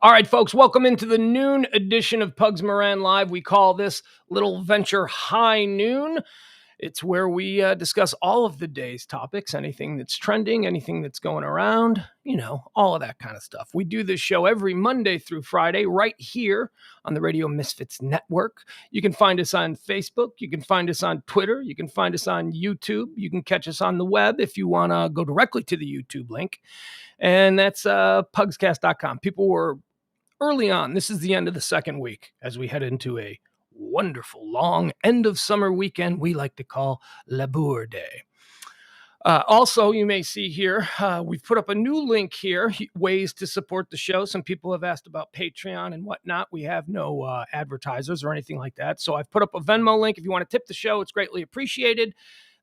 All right, folks, welcome into the noon edition of Pugs Moran Live. We call this little venture High Noon. It's where we discuss all of the day's topics, anything that's trending, anything that's going around, all of that kind of stuff. We do this show every Monday through Friday right here on the Radio Misfits Network. You can find us on Facebook. You can find us on Twitter. You can find us on YouTube. You can catch us on the web if you want to go directly to the YouTube link. And that's pugscast.com. People were early on. This is the end of the second week as we head into a wonderful long end of summer weekend we like to call Labour Day. Also, you may see here, we've put up a new link here, ways to support the show. Some people have asked about Patreon and whatnot. We have no advertisers or anything like that. So I've put up a Venmo link. If you want to tip the show, it's greatly appreciated.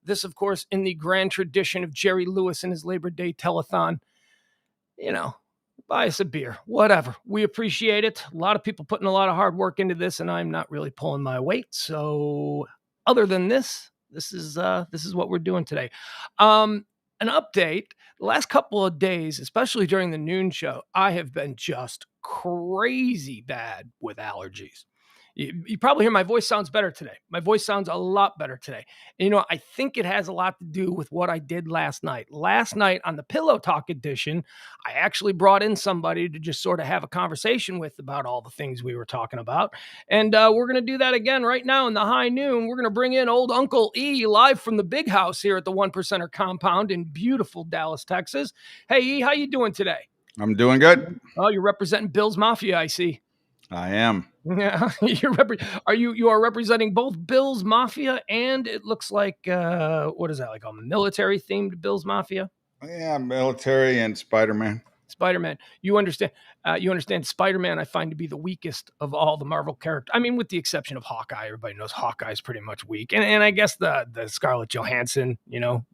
This, of course, in the grand tradition of Jerry Lewis and his Labor Day telethon. Buy us a beer, whatever. We appreciate it. A lot of people putting a lot of hard work into this, and I'm not really pulling my weight. So other than this is what we're doing today. An update. The last couple of days, especially during the noon show, I have been just crazy bad with allergies. You probably hear my voice sounds better today. My voice sounds a lot better today. And, I think it has a lot to do with what I did last night. Last night on the Pillow Talk edition, I actually brought in somebody to just sort of have a conversation with about all the things we were talking about. And we're going to do that again right now in the high noon. We're going to bring in old Uncle E live from the big house here at the One Percenter compound in beautiful Dallas, Texas. Hey, E, how you doing today? I'm doing good. Oh, you're representing Bill's Mafia, I see. I am. Yeah, you are representing both Bill's Mafia and it looks like what is that, like a military themed Bill's Mafia? Yeah, military and Spider-Man. Spider-Man. You understand Spider-Man I find to be the weakest of all the Marvel characters. I mean, with the exception of Hawkeye. Everybody knows Hawkeye's pretty much weak. And I guess the Scarlett Johansson,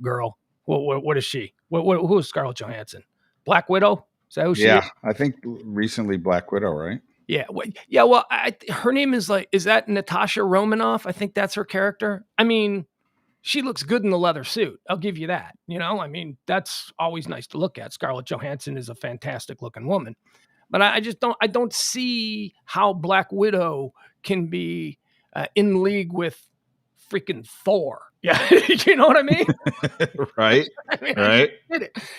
girl. What is she? Who is Scarlett Johansson? Black Widow? Is that who she is? Yeah, I think recently Black Widow, right? Yeah. Well, her name is is that Natasha Romanoff? I think that's her character. I mean, she looks good in the leather suit. I'll give you that. I mean, that's always nice to look at. Scarlett Johansson is a fantastic looking woman, but I don't see how Black Widow can be in league with freaking Thor. Yeah. You know what I mean? Right. Right.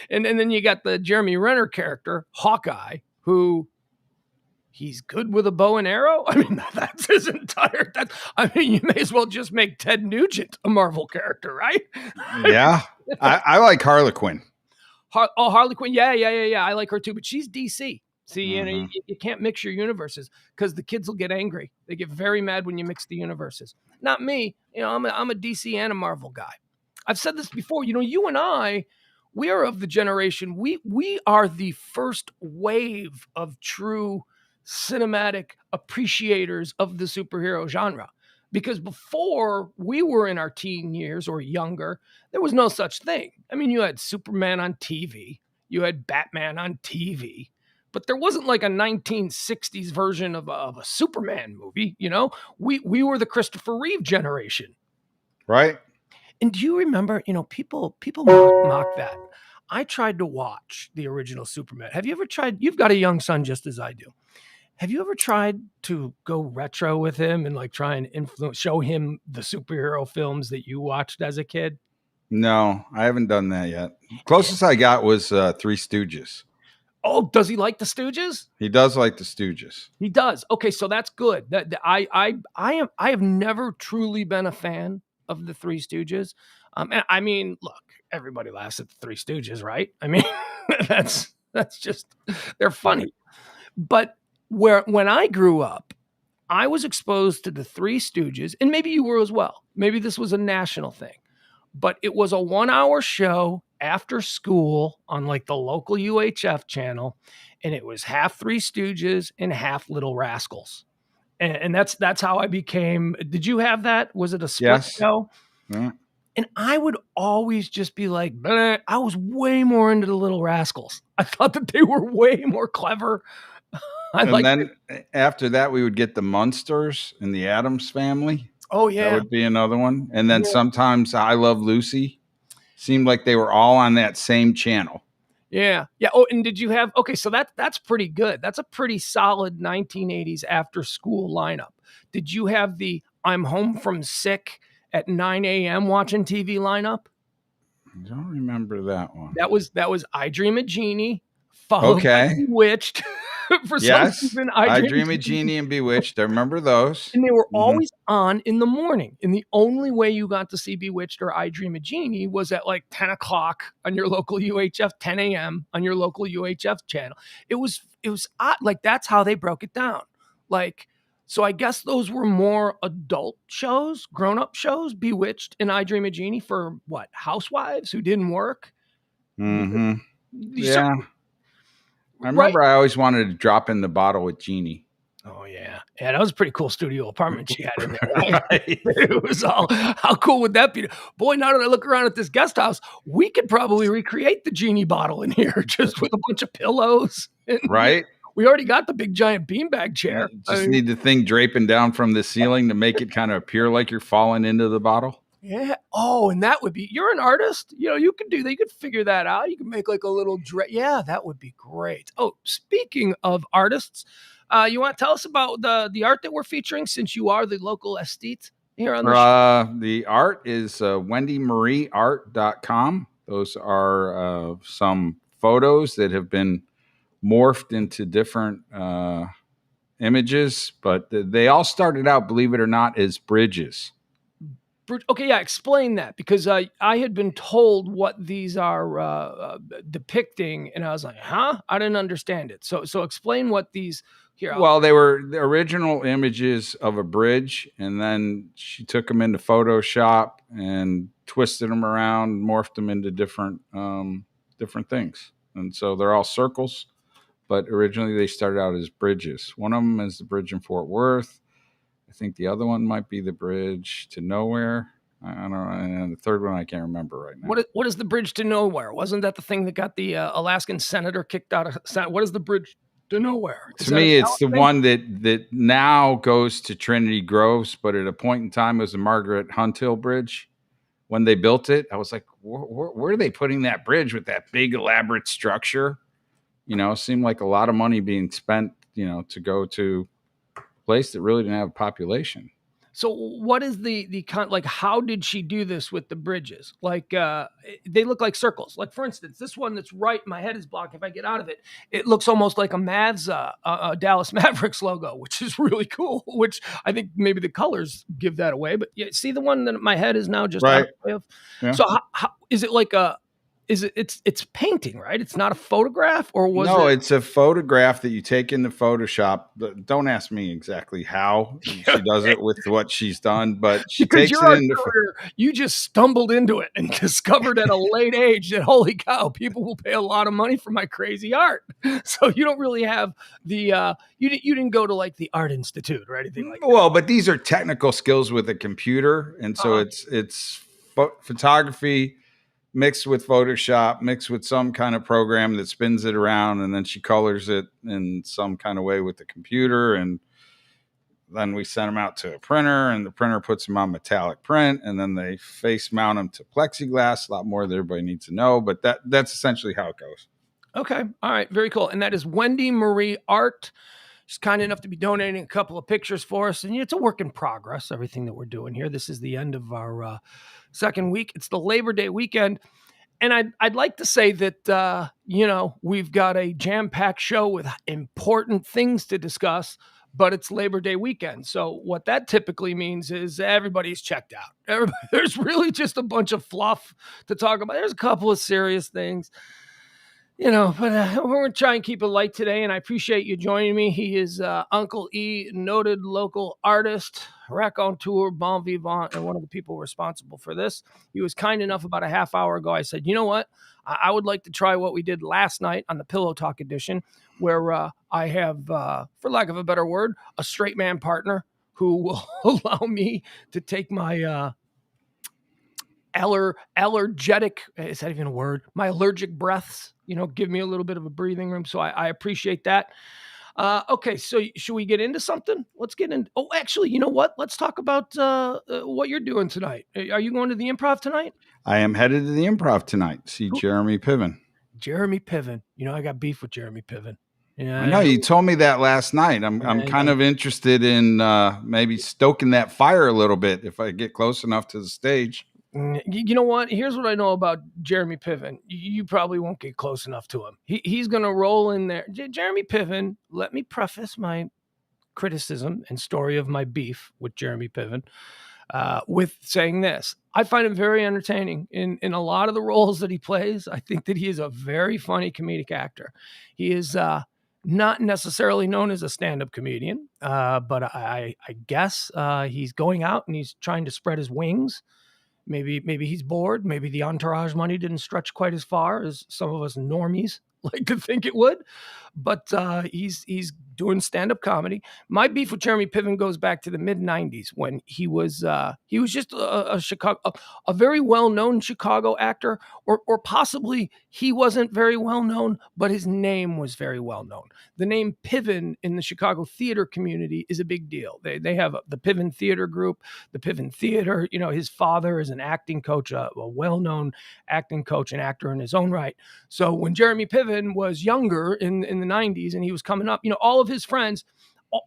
And then you got the Jeremy Renner character, Hawkeye, who he's good with a bow and arrow. I mean, that's his entire. You may as well just make Ted Nugent a Marvel character, right? Yeah, I like Harley Quinn. Harley Quinn. Yeah. I like her too, but she's DC. See, you can't mix your universes because the kids will get angry. They get very mad when you mix the universes. Not me. I'm a DC and a Marvel guy. I've said this before. You and I. We are of the generation. We are the first wave of true cinematic appreciators of the superhero genre, because before we were in our teen years or younger, there was no such thing. I mean, you had Superman on TV, you had Batman on TV, but there wasn't like a 1960s version of a Superman movie. We were the Christopher Reeve generation, right? And do you remember, people mock that. I tried to watch the original Superman. Have you ever tried? You've got a young son just as I do. Have you ever tried to go retro with him and try and show him the superhero films that you watched as a kid? No, I haven't done that yet. Closest I got was Three Stooges. Oh, does he like the Stooges? He does like the Stooges. He does. Okay, so that's good. I have never truly been a fan of the Three Stooges. And I mean, look, everybody laughs at the Three Stooges, right? I mean, that's just, they're funny. But when I grew up, I was exposed to the Three Stooges, and maybe you were as well. Maybe this was a national thing, but it was a 1-hour show after school on the local UHF channel, and it was half Three Stooges and half Little Rascals. And that's how I became. Did you have that? Was it a split show? Yeah. And I would always just be like, bleh. I was way more into the Little Rascals. I thought that they were way more clever. Then after that, we would get the Munsters and the Addams Family. Oh, yeah. That would be another one. And then sometimes I Love Lucy. Seemed like they were all on that same channel. Yeah. Yeah. Oh, and did you have, okay, so that's pretty good. That's a pretty solid 1980s after school lineup. Did you have the I'm home from sick at 9 a.m. watching TV lineup? I don't remember that one. That was I Dream a Genie, followed by Okay. Bewitched. For some Yes. reason, I I Dream a Dream a Genie, Genie and Bewitched. I remember those. and they were Hmm. always on in the morning. And the only way you got to see Bewitched or I Dream a Genie was at like 10 o'clock on your local UHF, 10 a.m. on your local UHF channel. It was odd. Like that's how they broke it down. Like, so I guess those were more adult shows, grown-up shows, Bewitched and I Dream a Genie for what? Housewives who didn't work. Hmm. You Yeah. I right? remember I always wanted to drop in the bottle with Jeannie. Oh yeah, that was a pretty cool studio apartment she had in there. Right? Right. It was all. How cool would that be? Boy, now that I look around at this guest house, we could probably recreate the genie bottle in here just with a bunch of pillows. And Right. we already got the big giant beanbag chair. Just need the thing draping down from the ceiling to make it kind of appear like you're falling into the bottle. Yeah. Oh, and that would be. You're an artist. You could do that. You could figure that out. You could make like a little dress. Yeah, that would be great. Oh, speaking of artists. You want to tell us about the art that we're featuring since you are the local aesthete here on the show? The art is wendymarieart.com. Those are some photos that have been morphed into different images, but they all started out, believe it or not, as bridges. Okay, yeah, explain that because I had been told what these are depicting, and I was like, huh? I didn't understand it. So explain what these here. Well, they were the original images of a bridge, and then she took them into Photoshop and twisted them around, morphed them into different things. And so they're all circles, but originally they started out as bridges. One of them is the bridge in Fort Worth. I think the other one might be the bridge to nowhere. I don't know. And the third one I can't remember right now. What is the bridge to nowhere? Wasn't that the thing that got the Alaskan senator kicked out of Senate? What is the bridge to nowhere? To me, it's the one that now goes to Trinity Groves, but at a point in time it was the Margaret Hunthill Bridge. When they built it, I was like, where are they putting that bridge with that big elaborate structure? It seemed like a lot of money being spent, to go to a place that really didn't have a population. So what is the like? How did she do this with the bridges? Like they look like circles. Like for instance, this one that's right, my head is blocked. If I get out of it, it looks almost like a Mavs, Dallas Mavericks logo, which is really cool. Which I think maybe the colors give that away. But yeah, see the one that my head is now just right. out of the way of. Yeah. So how is it like a? Is it? It's painting, right? It's not a photograph, or was no? it? It's a photograph that you take into Photoshop. Don't ask me exactly how she does it with what she's done, but she because takes it into. You just stumbled into it and discovered at a late age that holy cow, people will pay a lot of money for my crazy art. So you don't really have the you didn't go to like the Art Institute or anything like that. Well, but these are technical skills with a computer, and so it's photography mixed with Photoshop, mixed with some kind of program that spins it around, and then she colors it in some kind of way with the computer, and then we send them out to a printer, and the printer puts them on metallic print, and then they face mount them to plexiglass. A lot more that everybody needs to know, but that's essentially how it goes. Okay. All right. Very cool. And that is Wendy Marie Art. She's kind enough to be donating a couple of pictures for us. And it's a work in progress, everything that we're doing here. This is the end of our second week. It's the Labor Day weekend. And I'd like to say that, we've got a jam-packed show with important things to discuss, but it's Labor Day weekend. So what that typically means is everybody's checked out. There's really just a bunch of fluff to talk about. There's a couple of serious things. But we're going to try and keep it light today, and I appreciate you joining me. He is Uncle E, noted local artist, raconteur, bon vivant, and one of the people responsible for this. He was kind enough about a half hour ago. I said, you know what? I would like to try what we did last night on the Pillow Talk edition, where I have, for lack of a better word, a straight man partner who will allow me to take my allergic, is that even a word? My allergic breaths, give me a little bit of a breathing room. So I appreciate that. Okay. So should we get into something? Let's get in. Oh, actually, you know what? Let's talk about what you're doing tonight. Are you going to the Improv tonight? I am headed to the Improv tonight. See Jeremy Piven. Jeremy Piven. I got beef with Jeremy Piven. Yeah, I know you told me that last night. I'm kind of interested in maybe stoking that fire a little bit if I get close enough to the stage. You know what? Here's what I know about Jeremy Piven. You probably won't get close enough to him. He's going to roll in there. Jeremy Piven, let me preface my criticism and story of my beef with Jeremy Piven with saying this. I find him very entertaining in a lot of the roles that he plays. I think that he is a very funny comedic actor. He is not necessarily known as a stand-up comedian, but I guess he's going out and he's trying to spread his wings. Maybe he's bored. Maybe the entourage money didn't stretch quite as far as some of us normies like to think it would. But he's doing stand-up comedy. My beef with Jeremy Piven goes back to the mid-90s when he was just a very well-known Chicago actor, or possibly he wasn't very well-known, but his name was very well-known. The name Piven in the Chicago theater community is a big deal. They have the Piven Theater Group, the Piven Theater. His father is an acting coach, a well-known acting coach and actor in his own right. So when Jeremy Piven was younger in the 90s and he was coming up, all of his friends,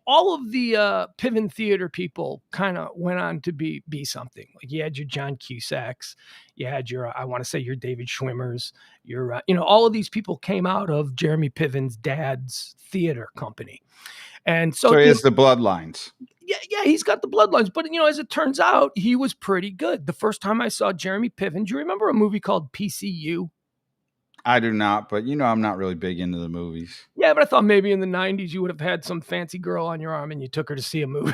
all of the Piven Theater people kind of went on to be something. Like you had your John Cusacks, you had your, I want to say your David Schwimmers, your, all of these people came out of Jeremy Piven's dad's theater company. And so he has the bloodlines. Yeah, he's got the bloodlines. But, as it turns out, he was pretty good. The first time I saw Jeremy Piven, do you remember a movie called PCU? I do not, but I'm not really big into the movies. Yeah, but I thought maybe in the 90s you would have had some fancy girl on your arm and you took her to see a movie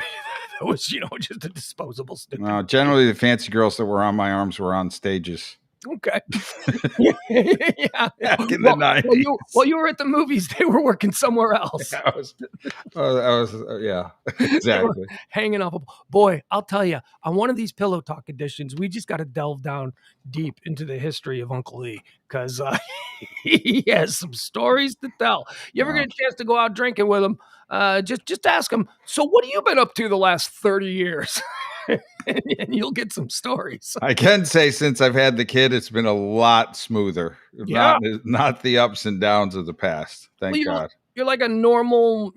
that was, just a disposable stick. No, generally the fancy girls that were on my arms were on stages. Okay. Yeah. Back in the 90s. While you were at the movies, they were working somewhere else. Yeah, exactly. Hanging off. Boy, I'll tell you, on one of these Pillow Talk editions, we just got to delve down deep into the history of Uncle Lee because he has some stories to tell. You ever get a chance to go out drinking with him? Just ask him, so what have you been up to the last 30 years? And you'll get some stories. I can say since I've had the kid, it's been a lot smoother. Yeah. Not the ups and downs of the past. Thank God. You're like a normal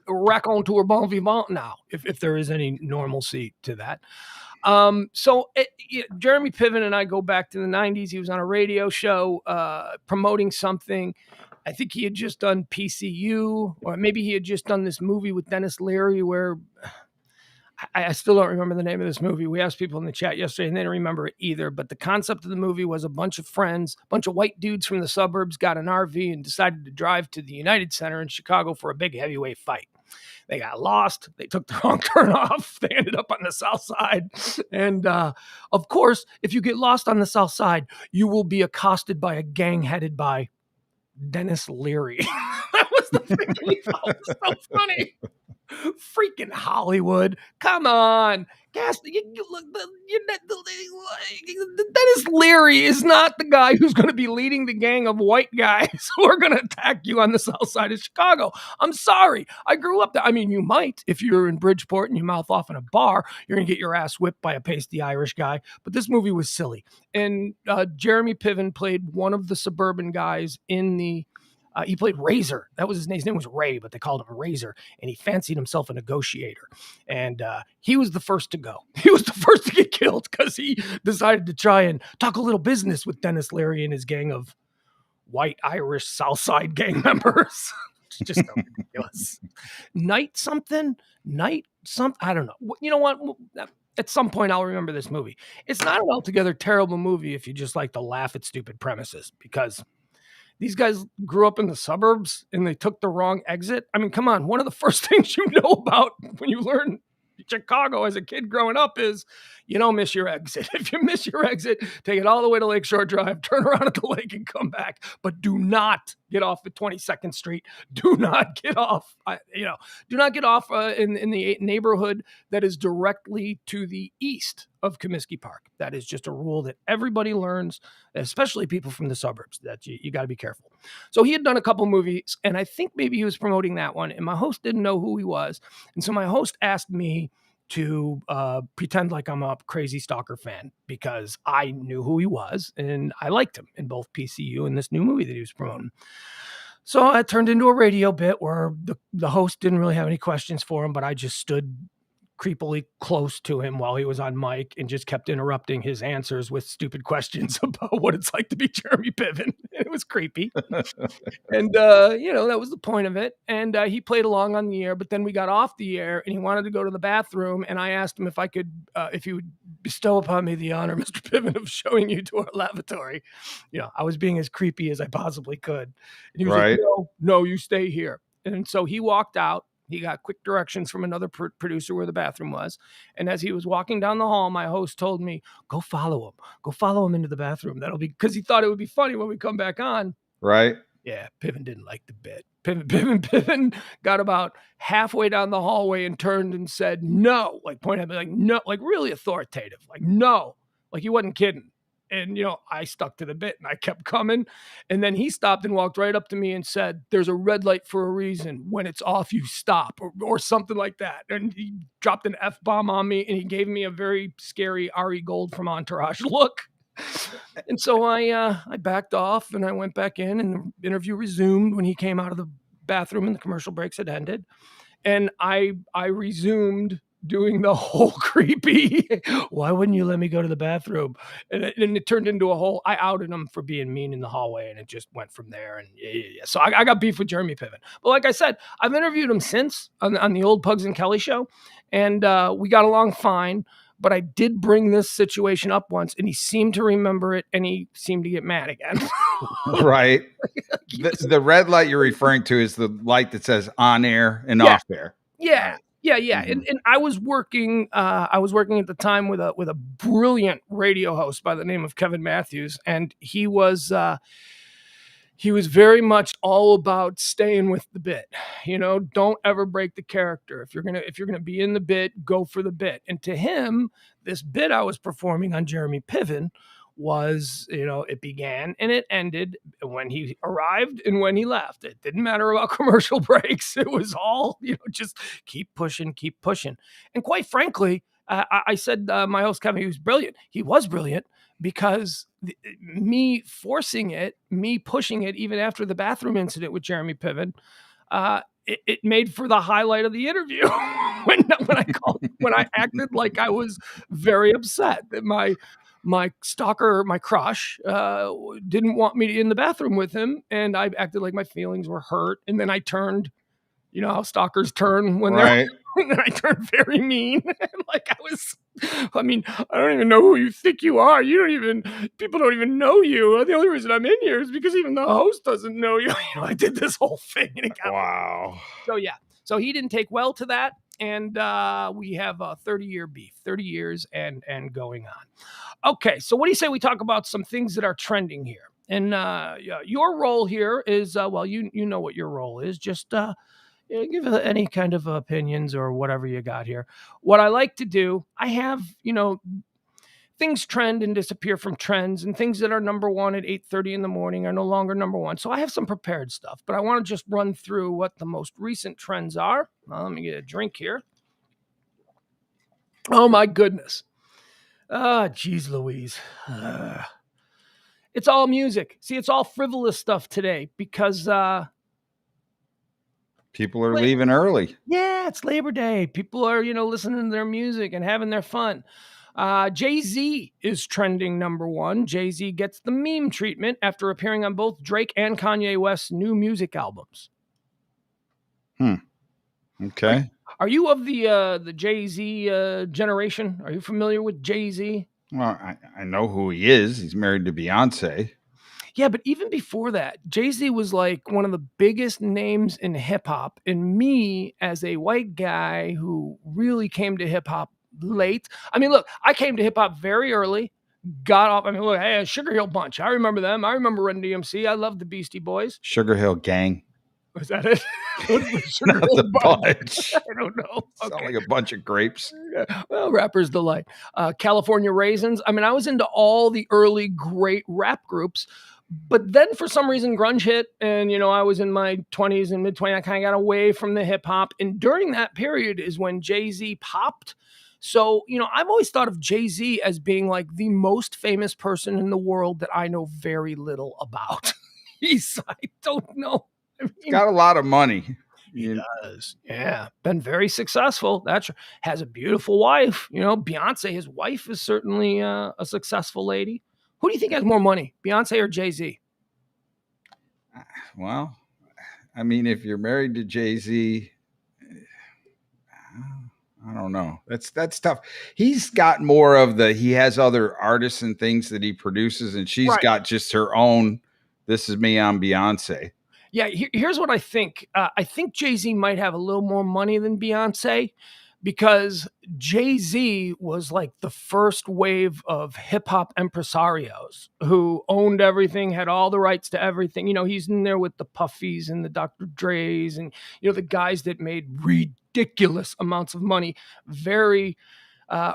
raconteur bon vivant now, if there is any normalcy to that. Jeremy Piven and I go back to the 90s. He was on a radio show promoting something. I think he had just done PCU, or maybe he had just done this movie with Dennis Leary where I still don't remember the name of this movie. We asked people in the chat yesterday and they didn't remember it either. But the concept of the movie was a bunch of friends, a bunch of white dudes from the suburbs got an RV and decided to drive to the United Center in Chicago for a big heavyweight fight. They got lost. They took the wrong turn off. They ended up on the south side. And of course, if you get lost on the south side, you will be accosted by a gang headed by Dennis Leary. That was the thing we thought was so funny. Freaking Hollywood. Come on. Dennis Leary is not the guy who's going to be leading the gang of white guys who are going to attack you on the south side of Chicago. I'm sorry. I grew up there. I mean, you might, if you're in Bridgeport and you mouth off in a bar, you're going to get your ass whipped by a pasty Irish guy. But this movie was silly. And Jeremy Piven played one of the suburban guys in the he played Razor. That was his name. His name was Ray, but they called him Razor. And he fancied himself a negotiator. And he was the first to go. He was the first to get killed because he decided to try and talk a little business with Dennis Leary and his gang of white Irish South Side gang members. It's just so ridiculous. Night something. I don't know. You know what? At some point, I'll remember this movie. It's not an altogether terrible movie if you just like to laugh at stupid premises because these guys grew up in the suburbs and they took the wrong exit. I mean, come on. One of the first things you know about when you learn Chicago as a kid growing up is you don't miss your exit. If you miss your exit, take it all the way to Lakeshore Drive, turn around at the lake and come back. But do not get off at 22nd Street. Do not get off, do not get off in the neighborhood that is directly to the east of Comiskey Park. That is just a rule that everybody learns, especially people from the suburbs, that you got to be careful. So he had done a couple movies, and I think maybe he was promoting that one, and my host didn't know who he was. And so my host asked me, to pretend like I'm a crazy stalker fan because I knew who he was and I liked him in both PCU and this new movie that he was promoting. So it turned into a radio bit where the host didn't really have any questions for him, but I just stood creepily close to him while he was on mic and just kept interrupting his answers with stupid questions about what it's like to be Jeremy Piven. It was creepy. And, that was the point of it. And he played along on the air, but then we got off the air and he wanted to go to the bathroom. And I asked him if he would bestow upon me the honor, Mr. Piven, of showing you to our lavatory. I was being as creepy as I possibly could. And he was like, no, you stay here. And so he walked out. He got quick directions from another producer where the bathroom was. And as he was walking down the hall, my host told me, go follow him. Go follow him into the bathroom. That'll be because he thought it would be funny when we come back on. Right. Yeah, Piven didn't like the bit. Piven got about halfway down the hallway and turned and said, no, like pointed at me like, no, like really authoritative, like, no, like he wasn't kidding. And, I stuck to the bit and I kept coming. And then he stopped and walked right up to me and said, there's a red light for a reason. When it's off, you stop or something like that. And he dropped an F-bomb on me and he gave me a very scary Ari Gold from Entourage look. And so I backed off and I went back in and the interview resumed when he came out of the bathroom and the commercial breaks had ended. And I resumed doing the whole creepy, why wouldn't you let me go to the bathroom? And it turned into a whole, I outed him for being mean in the hallway and it just went from there. And yeah. So I got beef with Jeremy Piven. But like I said, I've interviewed him since on the old Pugs and Kelly show. And we got along fine. But I did bring this situation up once and he seemed to remember it and he seemed to get mad again. Right. The red light you're referring to is the light that says on air and off air. Yeah. Right. Yeah. Mm-hmm. And I was working at the time with a brilliant radio host by the name of Kevin Matthews. And he was very much all about staying with the bit. Don't ever break the character. If you're gonna be in the bit, go for the bit. And to him, this bit I was performing on Jeremy Piven was, it began and it ended when he arrived and when he left. It didn't matter about commercial breaks. It was all, just keep pushing. And quite frankly, I said my host Kevin, he was brilliant. He was brilliant. Because me forcing it, me pushing it, even after the bathroom incident with Jeremy Piven, it made for the highlight of the interview when I acted like I was very upset that my stalker, my crush, didn't want me in the bathroom with him, and I acted like my feelings were hurt, and then I turned. You know how stalkers turn when they're. And I turned very mean. I don't even know who you think you are. People don't even know you. The only reason I'm in here is because even the host doesn't know you. I did this whole thing. And wow. So, yeah. So he didn't take well to that. And we have a 30-year beef, 30 years and going on. Okay. So what do you say we talk about some things that are trending here? And your role here is, you know what your role is. Just give any kind of opinions or whatever you got here. What I like to do, I have, things trend and disappear from trends, and things that are number one at 8:30 in the morning are no longer number one. So I have some prepared stuff, but I want to just run through what the most recent trends are. Let me get a drink here. Oh my goodness. Geez Louise. It's all music. See, it's all frivolous stuff today because, people are leaving early. Yeah, it's Labor Day. People are, listening to their music and having their fun. Jay-Z is trending number one. Jay-Z gets the meme treatment after appearing on both Drake and Kanye West's new music albums. Okay. Are you of the Jay-Z generation? Are you familiar with Jay-Z? Well, I know who he is. He's married to Beyonce. Yeah, but even before that, Jay-Z was like one of the biggest names in hip-hop. And me, as a white guy who really came to hip-hop late. I mean, look, I came to hip-hop very early, got off. I mean, look, hey, Sugar Hill Bunch. I remember them. I remember Run DMC. I love the Beastie Boys. Sugar Hill Gang. Was that it? Not the bunch. I don't know. Sound like a bunch of grapes. Well, rappers delight. California Raisins. I mean, I was into all the early great rap groups. But then for some reason, grunge hit. And, I was in my 20s and mid-20s. I kind of got away from the hip hop. And during that period is when Jay-Z popped. So, I've always thought of Jay-Z as being like the most famous person in the world that I know very little about. I don't know. I He's mean, got a lot of money. he does. Yeah. Been very successful. Has a beautiful wife. Beyonce, his wife, is certainly a successful lady. Who do you think has more money, Beyonce or Jay-Z? Well, I mean, if you're married to Jay-Z, I don't know. That's tough. He's got more of he has other artists and things that he produces, and she's Right. got just her own. This is me on Beyonce. Yeah, here's what I think. I think Jay-Z might have a little more money than Beyonce because Jay-Z was like the first wave of hip hop impresarios who owned everything, had all the rights to everything. He's in there with the Puffies and the Dr. Dre's and, the guys that made ridiculous amounts of money very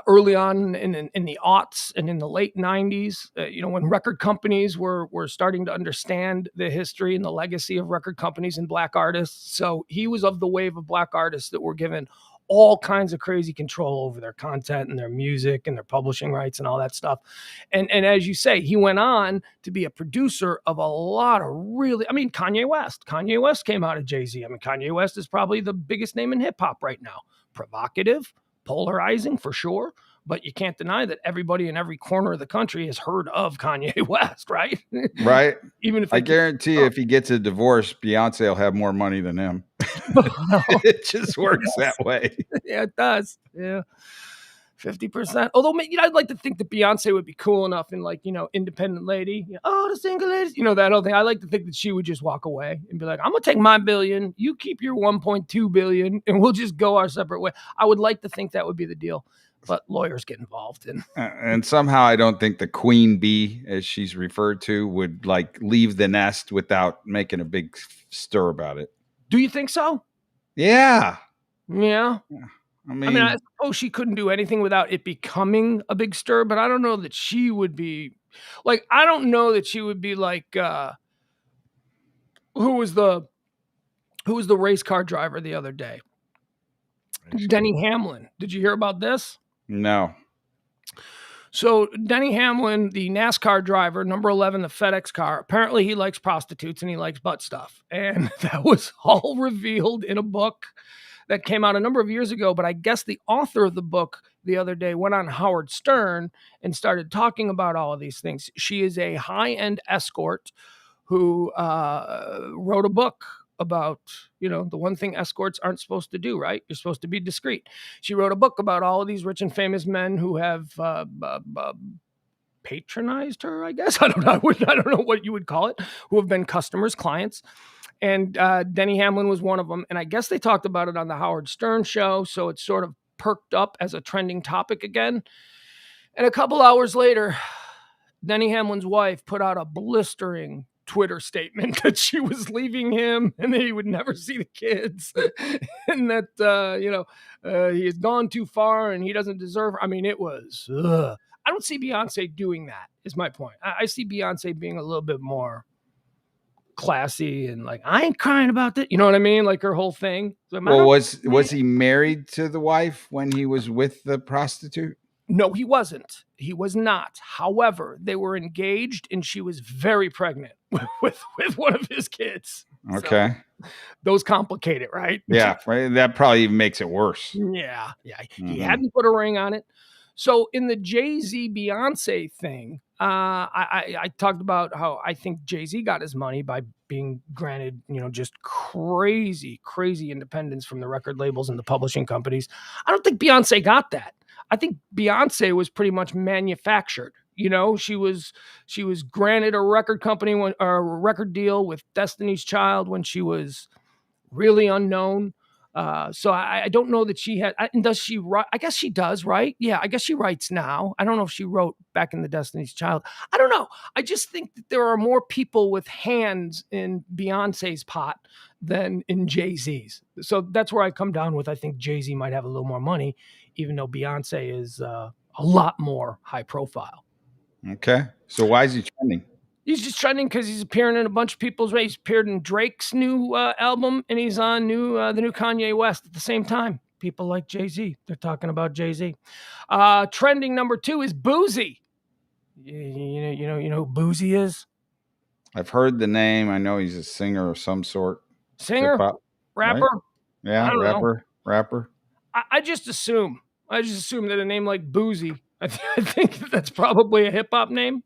early on in the aughts and in the late 90s, when record companies were starting to understand the history and the legacy of record companies and black artists. So he was of the wave of black artists that were given all kinds of crazy control over their content and their music and their publishing rights and all that stuff. And as you say, he went on to be a producer of a lot of Kanye West. Kanye West came out of Jay-Z. Kanye West is probably the biggest name in hip hop right now. Provocative, polarizing for sure, but you can't deny that everybody in every corner of the country has heard of Kanye West, right? Right. Even if I guarantee if he gets a divorce, Beyonce will have more money than him. It just works that way. Yeah, it does. Yeah. 50%. Although, I'd like to think that Beyonce would be cool enough and independent lady. The single ladies, that whole thing. I like to think that she would just walk away and be like, I'm going to take my billion, you keep your 1.2 billion, and we'll just go our separate way. I would like to think that would be the deal, but lawyers get involved. And somehow I don't think the queen bee, as she's referred to, would leave the nest without making a big stir about it. Do you think so? Yeah. Yeah. I suppose she couldn't do anything without it becoming a big stir, but I don't know that she would be like, who was the race car driver the other day? Denny Hamlin. Did you hear about this? No. So Denny Hamlin, the NASCAR driver, number 11, the FedEx car, apparently he likes prostitutes and he likes butt stuff. And that was all revealed in a book that came out a number of years ago. But I guess the author of the book the other day went on Howard Stern and started talking about all of these things. She is a high-end escort who wrote a book about, the one thing escorts aren't supposed to do, right? You're supposed to be discreet. She wrote a book about all of these rich and famous men who have patronized her, I guess. I don't know what you would call it, who have been customers, clients. And Denny Hamlin was one of them. And I guess they talked about it on the Howard Stern show. So it's sort of perked up as a trending topic again. And a couple hours later, Denny Hamlin's wife put out a blistering Twitter statement that she was leaving him and that he would never see the kids and that, he has gone too far and he doesn't deserve her. It was, I don't see Beyonce doing that is my point. I see Beyonce being a little bit more classy and I ain't crying about that. You know what I mean? Like her whole thing. Well, was he married to the wife when he was with the prostitute? No, he wasn't. He was not. However, they were engaged and she was very pregnant with one of his kids. Okay. So, those complicate it, right? Yeah. That probably even makes it worse. Yeah. He hadn't put a ring on it. So in the Jay-Z Beyonce thing, I talked about how I think Jay-Z got his money by being granted, just crazy independence from the record labels and the publishing companies. I don't think Beyonce got that. I think Beyonce was pretty much manufactured. She was granted a record company or a record deal with Destiny's Child when she was really unknown. So I don't know that she had. Does she write? I guess she does, right? Yeah, I guess she writes now. I don't know if she wrote back in the Destiny's Child. I don't know. I just think that there are more people with hands in Beyonce's pot than in Jay-Z's. So that's where I come down with. I think Jay-Z might have a little more money, even though Beyonce is a lot more high profile. Okay. So why is he trending? He's just trending because he's appearing in a bunch of people's race. He's appeared in Drake's new album, and he's on the new Kanye West at the same time. people like Jay-Z. They're talking about Jay-Z. Trending number 2 is Boozy. You know who Boozy is? I've heard the name. I know he's a singer of some sort. Singer? Hip-hop, Rapper? right? Yeah, I don't know. rapper. I just assume that a name like Boozy, I think that's probably a hip-hop name.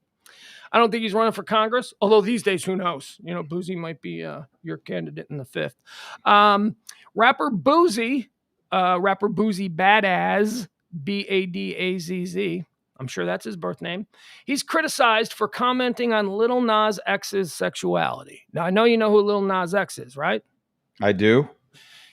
I don't think he's running for Congress, although these days, who knows? Boozy might be your candidate in the 5th. Rapper Boozy Badass, Badazz. I'm sure that's his birth name. He's criticized for commenting on Lil Nas X's sexuality. Now, I know you know who Lil Nas X is, right? I do.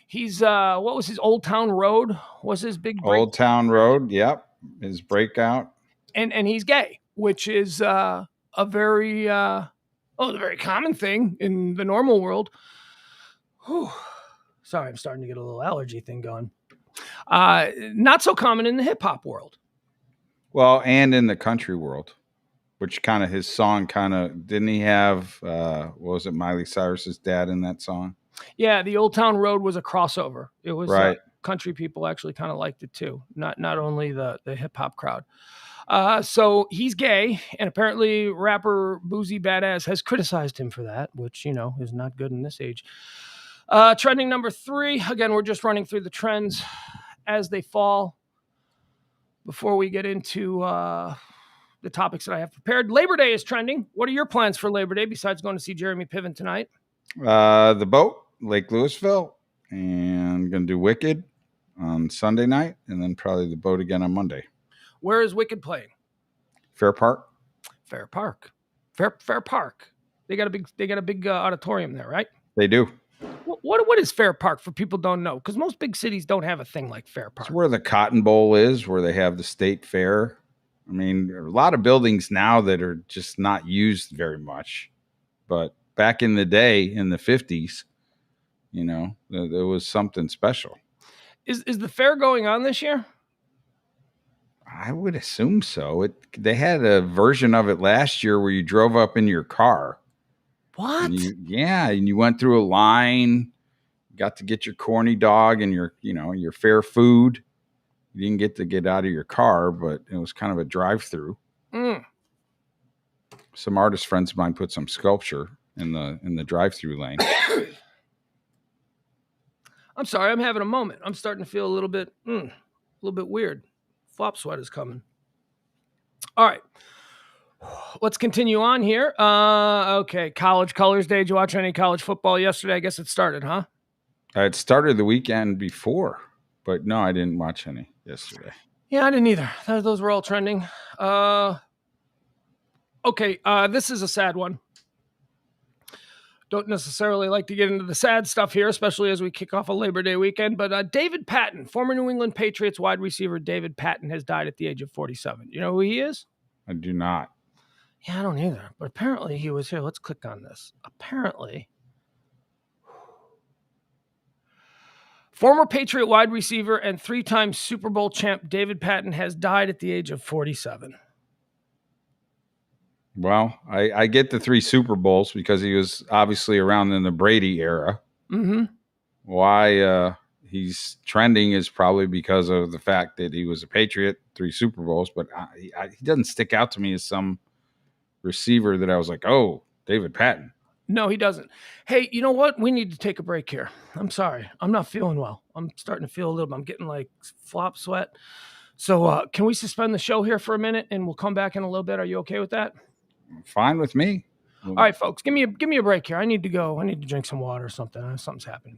He's, what was his Old Town Road? Was his big break? Old Town Road, yep. His breakout. And he's gay, which is a very common thing in the normal world. Whew. Sorry, I'm starting to get a little allergy thing going. Not so common in the hip hop world. Well, and in the country world, which kind of his song didn't he have, what was it, Miley Cyrus's dad in that song? Yeah, the Old Town Road was a crossover. It was right. Country people actually kind of liked it too, not only the hip hop crowd. So he's gay, and apparently rapper Boozy Badass has criticized him for that, which, is not good in this age. Trending number 3, again, we're just running through the trends as they fall before we get into the topics that I have prepared. Labor Day is trending. What are your plans for Labor Day besides going to see Jeremy Piven tonight? The boat, Lake Louisville, and going to do Wicked on Sunday night, and then probably the boat again on Monday. Where is Wicked playing? Fair Park. Fair Park. They got a big auditorium there, right? They do. What is Fair Park for people who don't know? Because most big cities don't have a thing like Fair Park. It's where the Cotton Bowl is, where they have the state fair. I mean, there are a lot of buildings now that are just not used very much. But back in the day, in the 50s, there was something special. Is the fair going on this year? I would assume so. They had a version of it last year where you drove up in your car. What? And you went through a line, got to get your corny dog and your fair food. You didn't get to get out of your car, but it was kind of a drive-through. Some artist friends of mine put some sculpture in the drive-through lane. I'm sorry, I'm having a moment. I'm starting to feel a little bit weird. Flop sweat is coming. All right. Let's continue on here. Okay, College Colors Day. Did you watch any college football yesterday? I guess it started, huh? It started the weekend before, but no, I didn't watch any yesterday. Yeah, I didn't either. Those were all trending. Okay, this is a sad one. Don't necessarily like to get into the sad stuff here, especially as we kick off a Labor Day weekend, but David Patton, former New England Patriots wide receiver David Patton, has died at the age of 47. You know who he is? I do not. Yeah, I don't either. But apparently he was here. Let's click on this. Apparently, former Patriot wide receiver and 3-time Super Bowl champ David Patton has died at the age of 47. Well, I get the 3 Super Bowls because he was obviously around in the Brady era. Mm-hmm. Why he's trending is probably because of the fact that he was a Patriot, 3 Super Bowls, but he doesn't stick out to me as some receiver that I was like, oh, David Patton. No, he doesn't. Hey, you know what? We need to take a break here. I'm sorry. I'm not feeling well. I'm starting to feel a little, I'm getting like flop sweat. So can we suspend the show here for a minute and we'll come back in a little bit? Are you okay with that? Fine with me. All right, folks, give me a break here. I need to go. I need to drink some water or something. Something's happening.